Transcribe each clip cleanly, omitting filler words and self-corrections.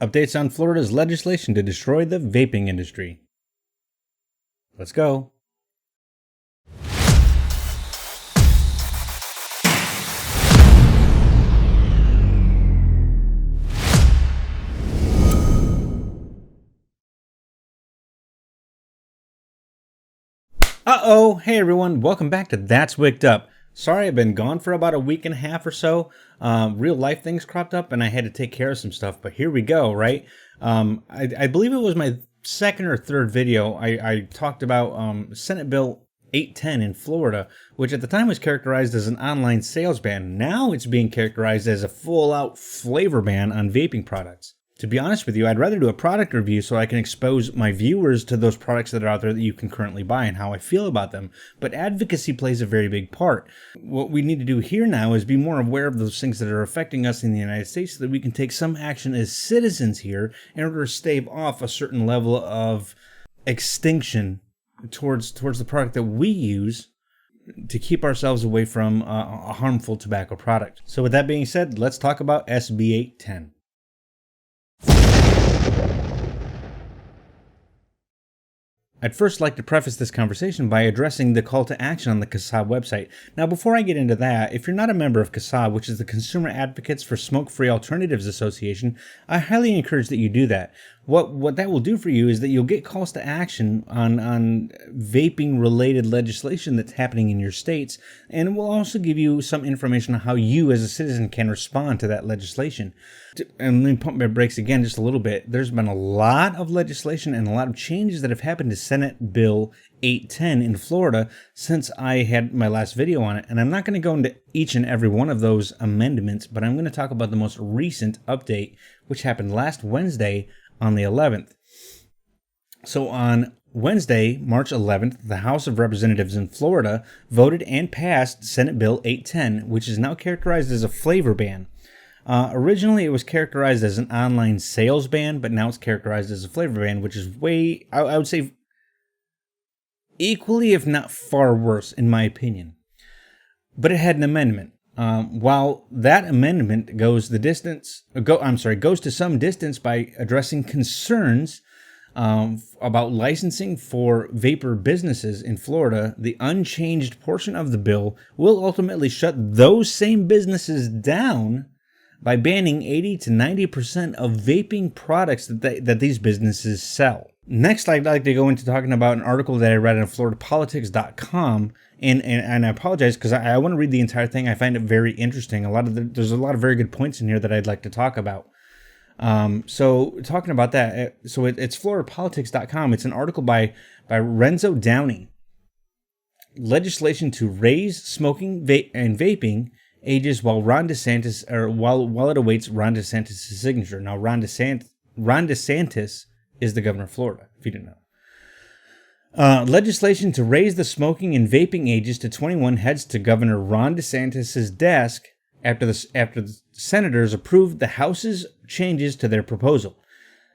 Updates on Florida's legislation to destroy the vaping industry. Let's go. Uh-oh, hey everyone, welcome back to That's Wicked Up. Sorry I've been gone for about a week and a half or so. Real life things cropped up and I had to take care of some stuff, but here we go, right? I believe it was my second or third video. I talked about Senate Bill 810 in Florida, which at the time was characterized as an online sales ban. Now it's being characterized as a full-out flavor ban on vaping products. To be honest with you, I'd rather do a product review so I can expose my viewers to those products that are out there that you can currently buy and how I feel about them. But advocacy plays a very big part. What we need to do here now is be more aware of those things that are affecting us in the United States so that we can take some action as citizens here in order to stave off a certain level of extinction towards the product that we use to keep ourselves away from a harmful tobacco product. So with that being said, let's talk about SB 810. I'd first like to preface this conversation by addressing the call to action on the CASAA website. Now, before I get into that, if you're not a member of CASAA, which is the Consumer Advocates for Smoke-Free Alternatives Association, I highly encourage that you do that. What that will do for you is that you'll get calls to action on vaping-related legislation that's happening in your states, and it will also give you some information on how you as a citizen can respond to that legislation. And let me pump my brakes again just a little bit. There's been a lot of legislation and a lot of changes that have happened to Senate Bill 810 in Florida since I had my last video on it. And I'm not going to go into each and every one of those amendments, but I'm going to talk about the most recent update, which happened last Wednesday on the 11th. So on Wednesday, March 11th, the House of Representatives in Florida voted and passed Senate Bill 810, which is now characterized as a flavor ban. Originally, it was characterized as an online sales ban, but now it's characterized as a flavor ban, which is I would say, equally, if not far worse, in my opinion. But it had an amendment. While that amendment goes to some distance by addressing concerns about licensing for vapor businesses in Florida, the unchanged portion of the bill will ultimately shut those same businesses down by banning 80 to 90% of vaping products that these businesses sell. Next, I'd like to go into talking about an article that I read on FloridaPolitics.com, and I apologize because I want to read the entire thing. I find it very interesting. There's a lot of very good points in here that I'd like to talk about. So talking about that, it's FloridaPolitics.com. It's an article by Renzo Downey. Legislation to raise smoking and vaping ages while while it awaits Ron DeSantis' signature. Now, Ron DeSantis is the governor of Florida, if you didn't know. Legislation to raise the smoking and vaping ages to 21 heads to Governor Ron DeSantis' desk after the senators approved the House's changes to their proposal.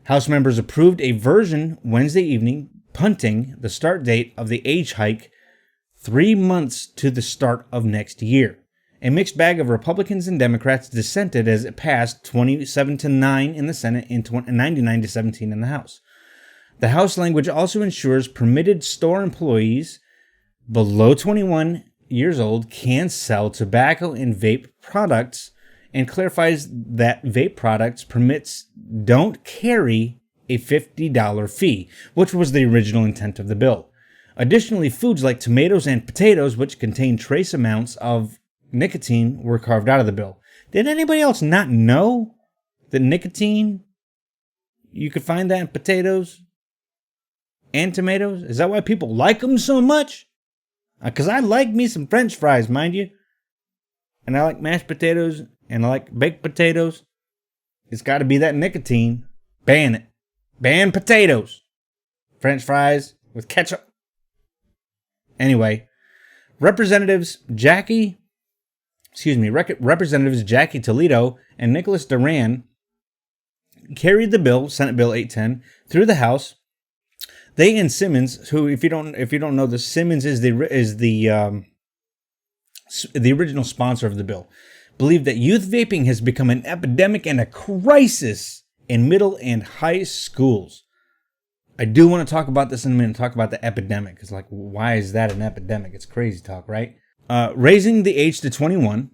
House members approved a version Wednesday evening, punting the start date of the age hike 3 months to the start of next year. A mixed bag of Republicans and Democrats dissented as it passed 27-9 in the Senate and 99-17 in the House. The House language also ensures permitted store employees below 21 years old can sell tobacco and vape products and clarifies that vape products permits don't carry a $50 fee, which was the original intent of the bill. Additionally, foods like tomatoes and potatoes, which contain trace amounts of nicotine, were carved out of the bill. Did anybody else not know that nicotine, you could find that in potatoes and tomatoes? Is that why people like them so much? Because I like me some French fries, mind you. And I like mashed potatoes, and I like baked potatoes. It's got to be that nicotine. Ban it. Ban potatoes. French fries with ketchup. Anyway, Representatives Jackie Toledo and Nicholas Duran carried the bill, Senate Bill 810, through the House. They and Simmons, who, if you don't know this, Simmons is the original sponsor of the bill, believe that youth vaping has become an epidemic and a crisis in middle and high schools. I do want to talk about this in a minute, talk about the epidemic. It's like, why is that an epidemic? It's crazy talk, right? Raising the age to 21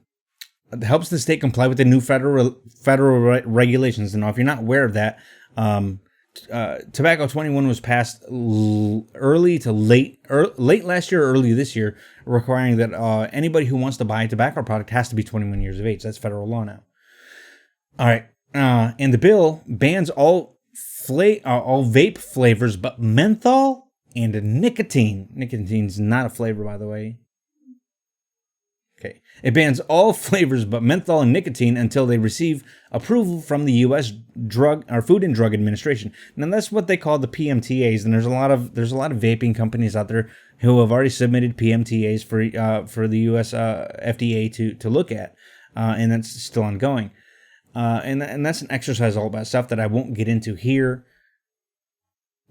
helps the state comply with the new federal regulations. And now, if you're not aware of that, Tobacco 21 was passed late last year or early this year, requiring that anybody who wants to buy a tobacco product has to be 21 years of age. That's federal law now. All right. And the bill bans all vape flavors but menthol and nicotine. Nicotine's not a flavor, by the way. Okay. It bans all flavors but menthol and nicotine until they receive approval from the U.S. Food and Drug Administration. Now that's what they call the PMTAs, and there's a lot of vaping companies out there who have already submitted PMTAs for the U.S. FDA to look at, and that's still ongoing. And that's an exercise all about stuff that I won't get into here.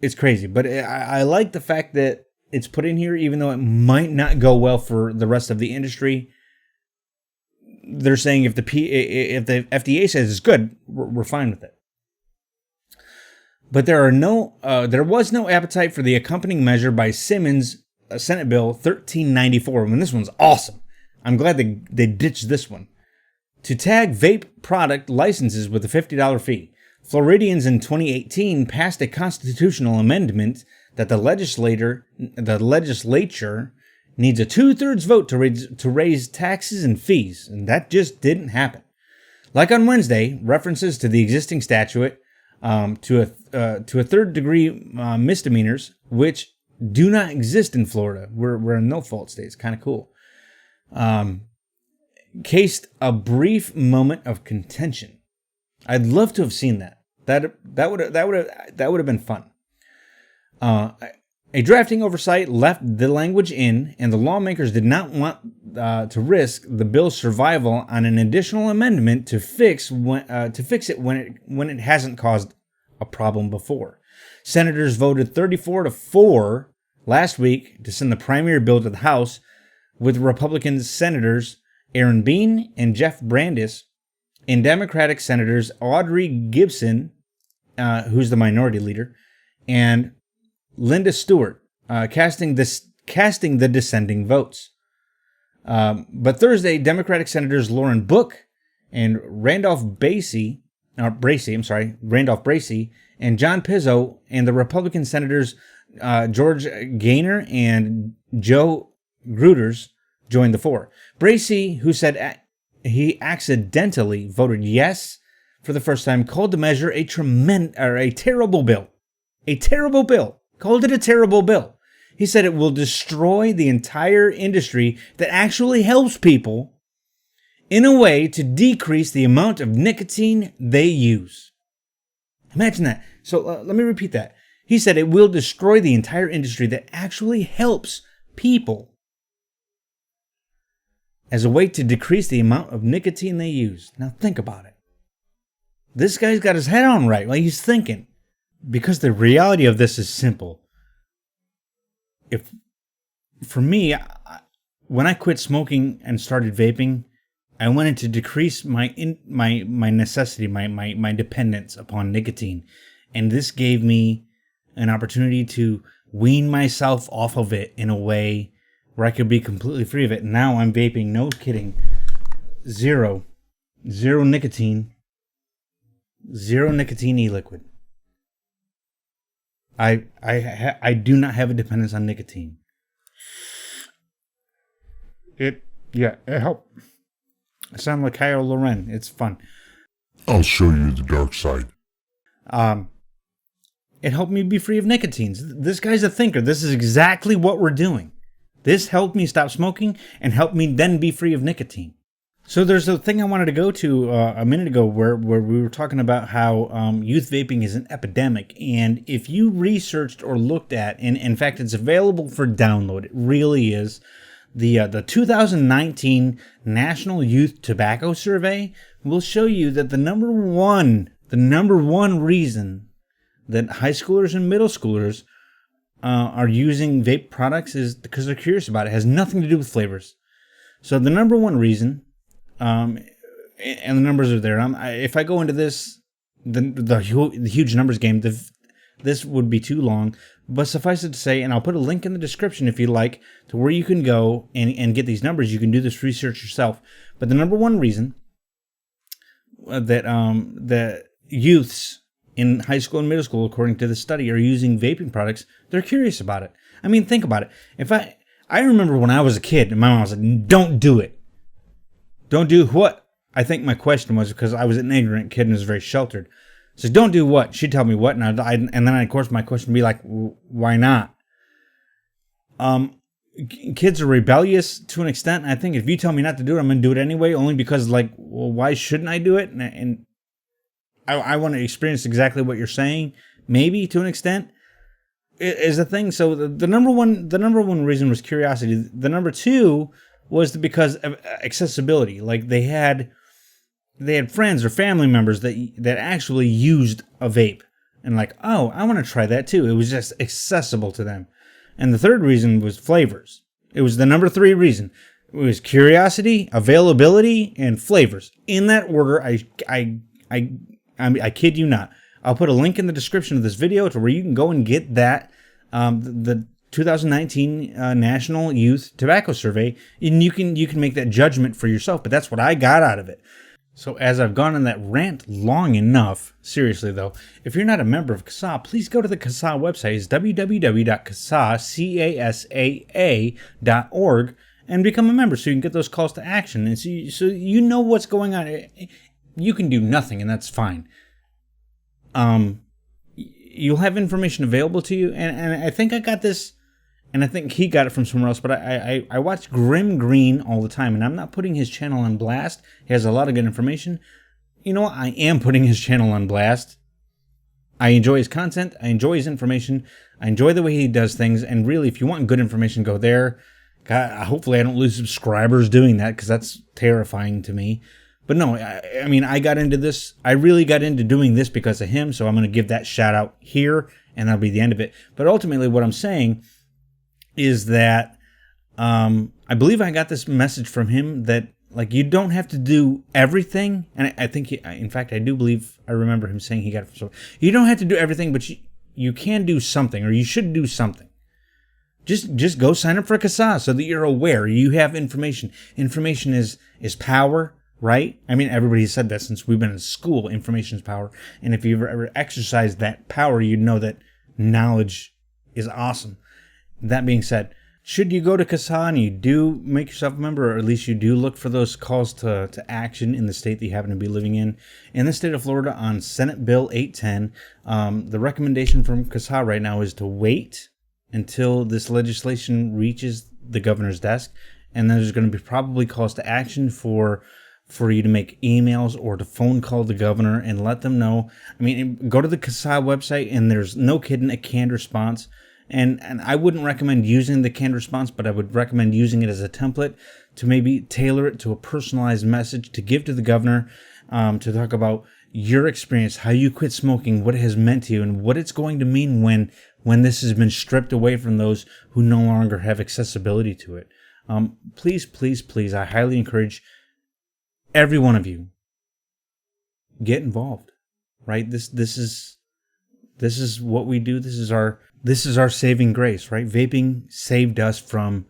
It's crazy, but I like the fact that it's put in here, even though it might not go well for the rest of the industry. They're saying if the FDA says it's good, we're fine with it. But there was no appetite for the accompanying measure by Simmons, Senate Bill 1394. I mean, this one's awesome. I'm glad they ditched this one. To tag vape product licenses with a $50 fee. Floridians in 2018 passed a constitutional amendment that the legislature needs a 2/3 vote to raise taxes and fees, and that just didn't happen. Like on Wednesday, references to the existing statute to a third degree misdemeanors, which do not exist in Florida. We're a no fault state. It's kind of cool. Cased a brief moment of contention. I'd love to have seen that. That would have been fun. A drafting oversight left the language in, and the lawmakers did not want to risk the bill's survival on an additional amendment to fix it when it hasn't caused a problem before. Senators voted 34-4 last week to send the primary bill to the House, with Republican Senators Aaron Bean and Jeff Brandes and Democratic Senators Audrey Gibson, who's the minority leader, and Linda Stewart casting the dissenting votes. But Thursday, Democratic Senators Lauren Book and Randolph Bracey, and John Pizzo, and the Republican Senators George Gaynor and Joe Gruters joined the four. Bracey, who said he accidentally voted yes for the first time, called the measure a terrible bill. A terrible bill. Called it a terrible bill. He said it will destroy the entire industry that actually helps people in a way to decrease the amount of nicotine they use. Imagine that. So let me repeat that. He said it will destroy the entire industry that actually helps people as a way to decrease the amount of nicotine they use. Now think about it. This guy's got his head on right. Like, he's thinking. Because the reality of this is simple. For me, when I quit smoking and started vaping, I wanted to decrease my necessity, my dependence upon nicotine. And this gave me an opportunity to wean myself off of it in a way where I could be completely free of it. Now I'm vaping, no kidding, zero nicotine, zero nicotine e-liquid. I do not have a dependence on nicotine. It helped. I sound like Kyle Loren. It's fun. I'll show you the dark side. It helped me be free of nicotines. This guy's a thinker. This is exactly what we're doing. This helped me stop smoking and helped me then be free of nicotine. So there's a thing I wanted to go to a minute ago where we were talking about how youth vaping is an epidemic. And if you researched or looked at, and in fact it's available for download, it really is, the 2019 National Youth Tobacco Survey will show you that the number one reason that high schoolers and middle schoolers are using vape products is because they're curious about it. It has nothing to do with flavors. So the number one reason, and the numbers are there. If I go into this, the huge numbers game. This would be too long, but suffice it to say, and I'll put a link in the description if you like, to where you can go and get these numbers. You can do this research yourself. But the number one reason that youths in high school and middle school, according to the study, are using vaping products, they're curious about it. I mean, think about it. If I remember when I was a kid, and my mom was like, "Don't do it." Don't do what? I think my question was, because I was an ignorant kid and was very sheltered. So don't do what? She'd tell me what, and then of course my question would be like, why not? Kids are rebellious to an extent. And I think if you tell me not to do it, I'm going to do it anyway, only because, like, well, why shouldn't I do it? And I want to experience exactly what you're saying, maybe to an extent, is a thing. So the number one reason was curiosity. The number two was because of accessibility. Like they had friends or family members that actually used a vape, and like, oh, I want to try that too. It was just accessible to them. And the third reason was flavors. It was the number three reason. It was curiosity, availability, and flavors. In that order. I kid you not. I'll put a link in the description of this video to where you can go and get that the 2019 National Youth Tobacco Survey, and you can make that judgment for yourself. But that's what I got out of it. So as I've gone on that rant long enough, seriously though, if you're not a member of CASAA, please go to the CASAA website. It's www.casaa.org and become a member so you can get those calls to action. And so you know what's going on. You can do nothing, and that's fine. You'll have information available to you, and I think I got this, and I think he got it from somewhere else, but I watch Grim Green all the time, and I'm not putting his channel on blast. He has a lot of good information. You know what? I am putting his channel on blast. I enjoy his content. I enjoy his information. I enjoy the way he does things, and really, if you want good information, go there. God, hopefully I don't lose subscribers doing that, because that's terrifying to me. But no, I mean, I got into this. I really got into doing this because of him, so I'm going to give that shout out here, and that'll be the end of it. But ultimately, what I'm saying is that I believe I got this message from him that, like, you don't have to do everything. And I think, in fact, I do believe I remember him saying he got it from someone. You don't have to do everything, but you can do something, or you should do something. Just go sign up for CASAA so that you're aware. You have information. Information is power. Right? I mean, everybody said that since we've been in school. Information is power. And if you've ever exercised that power, you know that knowledge is awesome. That being said, should you go to CASAA and you do make yourself a member, or at least you do look for those calls to action in the state that you happen to be living in the state of Florida on Senate Bill 810, the recommendation from CASAA right now is to wait until this legislation reaches the governor's desk. And then there's going to be probably calls to action for you to make emails or to phone call the governor and let them know. I mean, go to the CASAA website, and there's no kidding a canned response. And I wouldn't recommend using the canned response, but I would recommend using it as a template to maybe tailor it to a personalized message to give to the governor, to talk about your experience, how you quit smoking, what it has meant to you, and what it's going to mean when this has been stripped away from those who no longer have accessibility to it. Please, please, please, I highly encourage every one of you, get involved, right? This is what we do. This is our saving grace, right? Vaping saved us from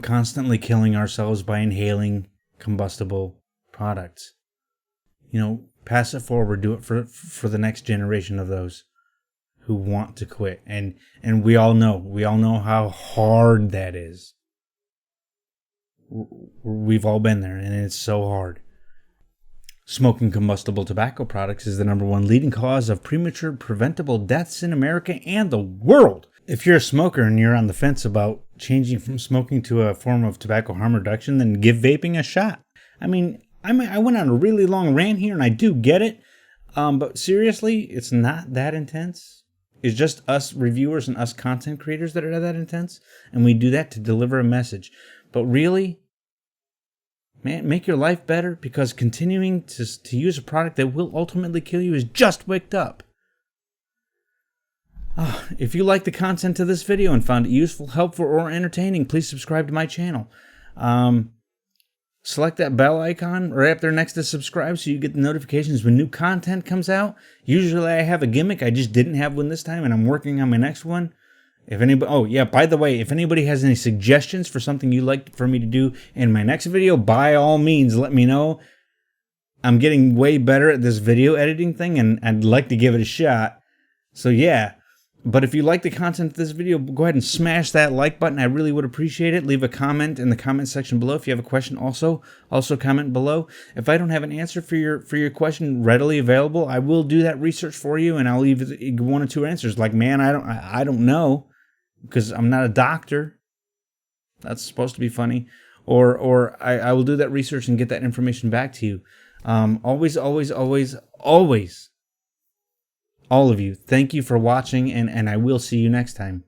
constantly killing ourselves by inhaling combustible products. You know, pass it forward. Do it for the next generation of those who want to quit. And we all know how hard that is. We've all been there, and it's so hard. Smoking combustible tobacco products is the number one leading cause of premature preventable deaths in America and the world. If you're a smoker and you're on the fence about changing from smoking to a form of tobacco harm reduction, then give vaping a shot. I mean, I went on a really long rant here, and I do get it, but seriously, it's not that intense. It's just us reviewers and us content creators that are that intense, and we do that to deliver a message. But really, man, make your life better, because continuing to use a product that will ultimately kill you is just wicked up. If you like the content of this video and found it useful, helpful, or entertaining, please subscribe to my channel. select that bell icon right up there next to subscribe so you get the notifications when new content comes out. Usually I have a gimmick. I just didn't have one this time, and I'm working on my next one. If anybody, oh yeah, by the way, if anybody has any suggestions for something you'd like for me to do in my next video, by all means, let me know. I'm getting way better at this video editing thing, and I'd like to give it a shot. So yeah, but if you like the content of this video, go ahead and smash that like button. I really would appreciate it. Leave a comment in the comment section below. If you have a question, also comment below. If I don't have an answer for your question readily available, I will do that research for you, and I'll leave 1 or 2 answers. Like, man, I don't know, because I'm not a doctor. That's supposed to be funny. Or I will do that research and get that information back to you. Always, all of you, thank you for watching, and I will see you next time.